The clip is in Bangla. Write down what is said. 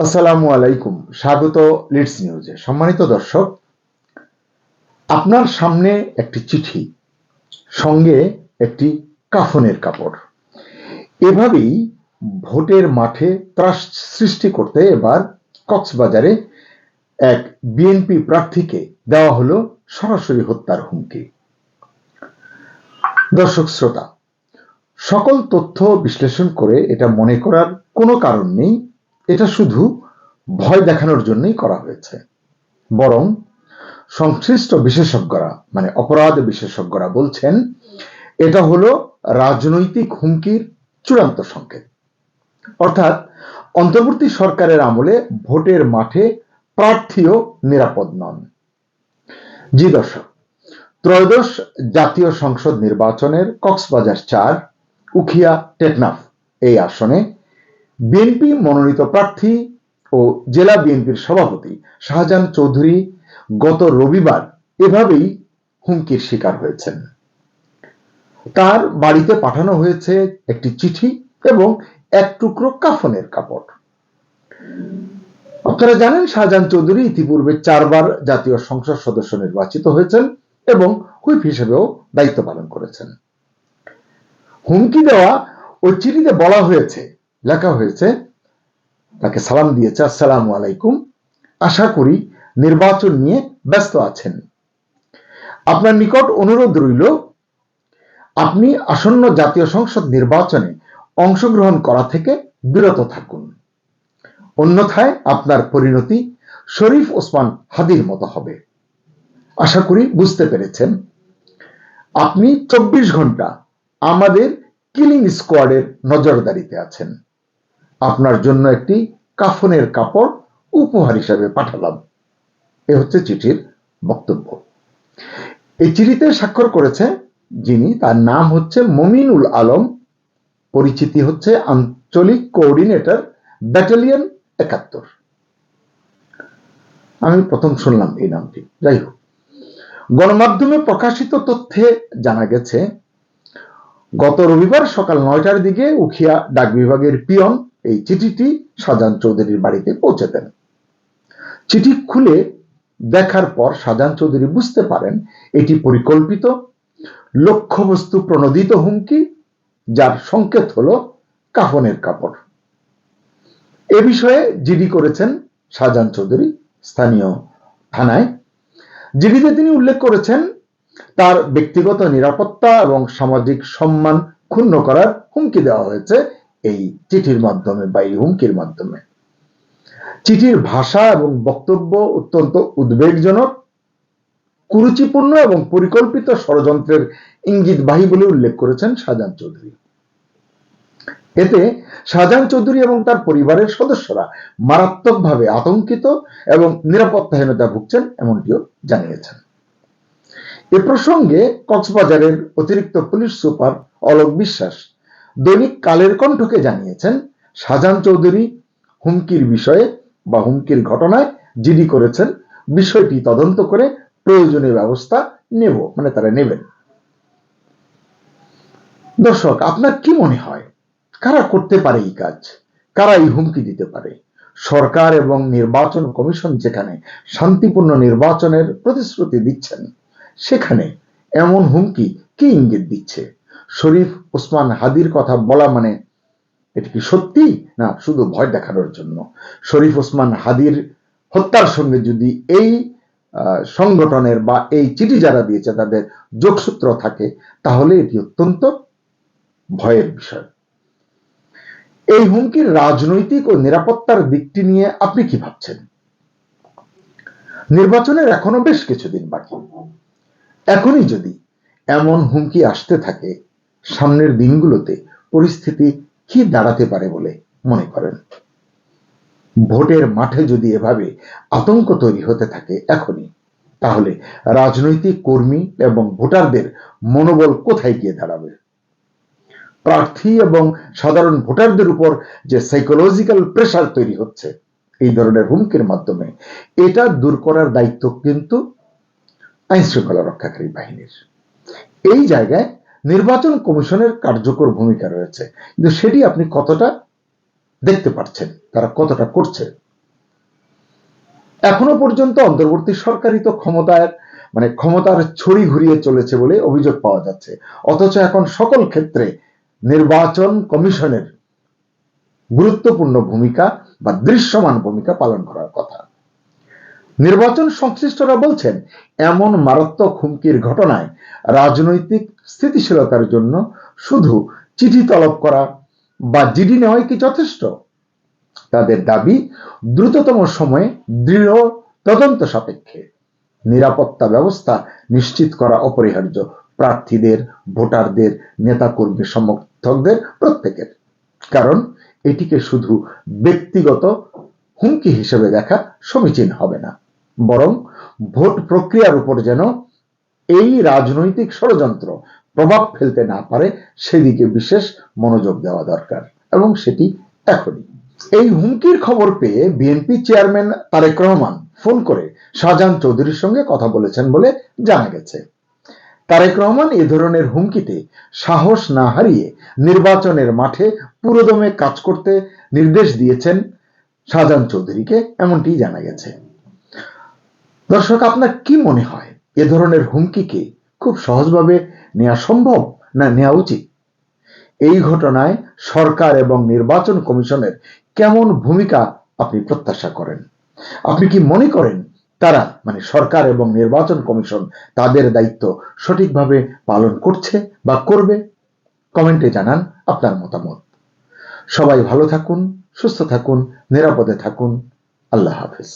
আসসালামু আলাইকুম, স্বাগত লিডস নিউজে। সম্মানিত দর্শক, আপনার সামনে একটি চিঠি, সঙ্গে একটি কাফনের কাপড়। এভাবেই ভোটের মাঠে ত্রাস সৃষ্টি করতে এবার কক্সবাজারে এক বিএনপি প্রার্থীকে দেওয়া হলো সরাসরি হত্যার হুমকি। দর্শক শ্রোতা, সকল তথ্য বিশ্লেষণ করে এটা মনে করার কোনো কারণ নেই এটা শুধু ভয় দেখানোর জন্যই করা হয়েছে। বরং সংশ্লিষ্ট বিশেষজ্ঞরা মানে অপরাধ বিশেষজ্ঞরা বলছেন এটা হলো রাজনৈতিক হুমকির চূড়ান্ত সংকেত। অর্থাৎ অন্তর্বর্তী সরকারের আমলে ভোটের মাঠে প্রার্থীও নিরাপদ নন। জি দর্শক, ত্রয়োদশ জাতীয় সংসদ নির্বাচনের কক্সবাজার 4 উখিয়া টেকনাফ এই আসনে বিএনপি মনোনীত প্রার্থী ও জেলা বিএনপির সভাপতি শাহজাহান চৌধুরী গত রবিবার এভাবেই হুমকির শিকার হয়েছেন। তার বাড়িতে পাঠানো হয়েছে একটি চিঠি এবং এক টুকরো কাফনের কাপড়। আপনারা জানেন, শাহজাহান চৌধুরী ইতিপূর্বে 4 বার জাতীয় সংসদ সদস্য নির্বাচিত হয়েছেন এবং হুইপ হিসেবেও দায়িত্ব পালন করেছেন। হুমকি দেওয়া ওই চিঠিতে বলা হয়েছে, লেখা হয়েছে, তাকে সালাম দিয়েছে, আসসালামু আলাইকুম, আশা করি নির্বাচন নিয়ে ব্যস্ত আছেন। আপনার নিকট অনুরোধ রইল আপনি আসন্ন জাতীয় সংসদ নির্বাচনে অংশগ্রহণ করা থেকে বিরত থাকুন, অন্যথায় আপনার পরিণতি শরীফ ওসমান হাদির মতো হবে। আশা করি বুঝতে পেরেছেন। আপনি 24 ঘন্টা আমাদের কিলিং স্কোয়াডের নজরদারিতে আছেন। আপনার জন্য একটি কাফনের কাপড় উপহার হিসাবে পাঠালাম। এ হচ্ছে চিঠির বক্তব্য। এই চিঠিতে স্বাক্ষর করেছে যিনি, তার নাম হচ্ছে মমিনুল আলম, পরিচিতি হচ্ছে আঞ্চলিক কোঅর্ডিনেটর, ব্যাটালিয়ন 71। আমি প্রথম শুনলাম এই নামটি। যাই হোক, গণমাধ্যমে প্রকাশিত তথ্যে জানা গেছে গত রবিবার সকাল 9টার দিকে উখিয়া ডাক বিভাগের পিয়ন এই চিঠিটি শাহজাহান চৌধুরীর বাড়িতে পৌঁছে দেন। চিঠি খুলে দেখার পর শাহজাহান চৌধুরী বুঝতে পারেন এটি পরিকল্পিত, লক্ষ্যবস্তু প্রণোদিত হুমকি, যার সংকেত হলো কাফনের কাপড়। এ বিষয়ে জিডি করেছেন শাহজাহান চৌধুরী স্থানীয় থানায়। জিডিতে তিনি উল্লেখ করেছেন তার ব্যক্তিগত নিরাপত্তা এবং সামাজিক সম্মান ক্ষুণ্ণ করার হুমকি দেওয়া হয়েছে এই চিঠির মাধ্যমে বা এই হুমকির মাধ্যমে। চিঠির ভাষা এবং বক্তব্য অত্যন্ত উদ্বেগজনক, কুরুচিপূর্ণ এবং পরিকল্পিত ষড়যন্ত্রের ইঙ্গিতবাহী বলে উল্লেখ করেছেন শাহজাহান চৌধুরী। এতে শাহজাহান চৌধুরী এবং তার পরিবারের সদস্যরা মারাত্মকভাবে আতঙ্কিত এবং নিরাপত্তাহীনতা ভুগছেন এমনটিও জানিয়েছেন। এ প্রসঙ্গে কক্সবাজারের অতিরিক্ত পুলিশ সুপার অলোক বিশ্বাস দৈনিক কালের কণ্ঠকে জানিয়েছেন শাহজাহান চৌধুরী হুমকির বিষয়ে বা হুমকির ঘটনায় জিডি করেছেন, বিষয়টি তদন্ত করে প্রয়োজনীয় ব্যবস্থা নেব, মানে তারা নেবেন। দর্শক, আপনার কি মনে হয় কারা করতে পারে এই কাজ, কারা এই হুমকি দিতে পারে? সরকার এবং নির্বাচন কমিশন যেখানে শান্তিপূর্ণ নির্বাচনের প্রতিশ্রুতি দিচ্ছেন, সেখানে এমন হুমকি কি ইঙ্গিত দিচ্ছে? শরীফ ওসমান হাদির কথা বলা মানে এটি কি সত্যি, না শুধু ভয় দেখানোর জন্য? শরীফ ওসমান হাদির হত্যার সঙ্গে যদি এই সংগঠনের বা এই চিঠি যারা দিয়েছে তাদের যোগসূত্র থাকে, তাহলে এটি অত্যন্ত ভয়ের বিষয়। এই হুমকির রাজনৈতিক ও নিরাপত্তার দিকটি নিয়ে আপনি কি ভাবছেন? নির্বাচনের এখনো বেশ কিছুদিন বাকি। এখনই যদি এমন হুমকি আসতে থাকে, সামনের দিনগুলোতে পরিস্থিতি কি দাঁড়াতে পারে বলে মনে করেন? ভোটের মাঠে যদি এভাবে আতঙ্ক তৈরি হতে থাকে এখনই, তাহলে রাজনৈতিক কর্মী এবং ভোটারদের মনোবল কোথায় গিয়ে দাঁড়াবে? প্রার্থী এবং সাধারণ ভোটারদের উপর যে সাইকোলজিক্যাল প্রেসার তৈরি হচ্ছে এই ধরনের হুমকির মাধ্যমে, এটা দূর করার দায়িত্ব কিন্তু আইন শৃঙ্খলা রক্ষাকারী বাহিনীর। এই জায়গায় নির্বাচন কমিশনের কার্যকর ভূমিকা রয়েছে, কিন্তু সেটি আপনি কতটা দেখতে পাচ্ছেন, তারা কতটা করছে? এখনো পর্যন্ত অন্তর্বর্তী সরকারই তো ক্ষমতার ছড়ি ঘুরিয়ে চলেছে বলে অভিযোগ পাওয়া যাচ্ছে, অথচ এখন সকল ক্ষেত্রে নির্বাচন কমিশনের গুরুত্বপূর্ণ ভূমিকা বা দৃশ্যমান ভূমিকা পালন করার কথা। নির্বাচন সংশ্লিষ্টরা বলছেন, এমন মারাত্মক হুমকির ঘটনায় রাজনৈতিক স্থিতিশীলতার জন্য শুধু চিঠি তলব করা বা জিডি নেওয়াই কি যথেষ্ট? তাদের দাবি, দ্রুততম সময়ে দৃঢ় তদন্ত সাপেক্ষে নিরাপত্তা ব্যবস্থা নিশ্চিত করা অপরিহার্য, প্রার্থীদের, ভোটারদের, নেতাকর্মী, সমর্থকদের প্রত্যেকের। কারণ এটিকে শুধু ব্যক্তিগত হুমকি হিসেবে দেখা সমীচীন হবে না, বরং ভোট প্রক্রিয়ার উপর যেন এই রাজনৈতিক ষড়যন্ত্র প্রভাব ফেলতে না পারে সেদিকে বিশেষ মনোযোগ দেওয়া দরকার, এবং সেটি এখনই। এই হুমকির খবর পেয়ে বিএনপি চেয়ারম্যান তারেক রহমান ফোন করে শাহজাহান চৌধুরীর সঙ্গে কথা বলেছেন বলে জানা গেছে। তারেক রহমান এ ধরনের হুমকিতে সাহস না হারিয়ে নির্বাচনের মাঠে পুরোদমে কাজ করতে নির্দেশ দিয়েছেন শাহজাহান চৌধুরীকে, এমনটি জানা গেছে। দর্শক, আপনার কি মনে হয়, এ ধরনের হুমকিকে খুব সহজভাবে নেওয়া সম্ভব না নেওয়া উচিত? এই ঘটনায় সরকার এবং নির্বাচন কমিশনের কেমন ভূমিকা আপনি প্রত্যাশা করেন? আপনি কি মনে করেন তারা সরকার এবং নির্বাচন কমিশন তাদের দায়িত্ব সঠিকভাবে পালন করছে বা করবে? কমেন্টে জানান আপনার মতামত। সবাই ভালো থাকুন, সুস্থ থাকুন, নিরাপদে থাকুন। আল্লাহ হাফেজ।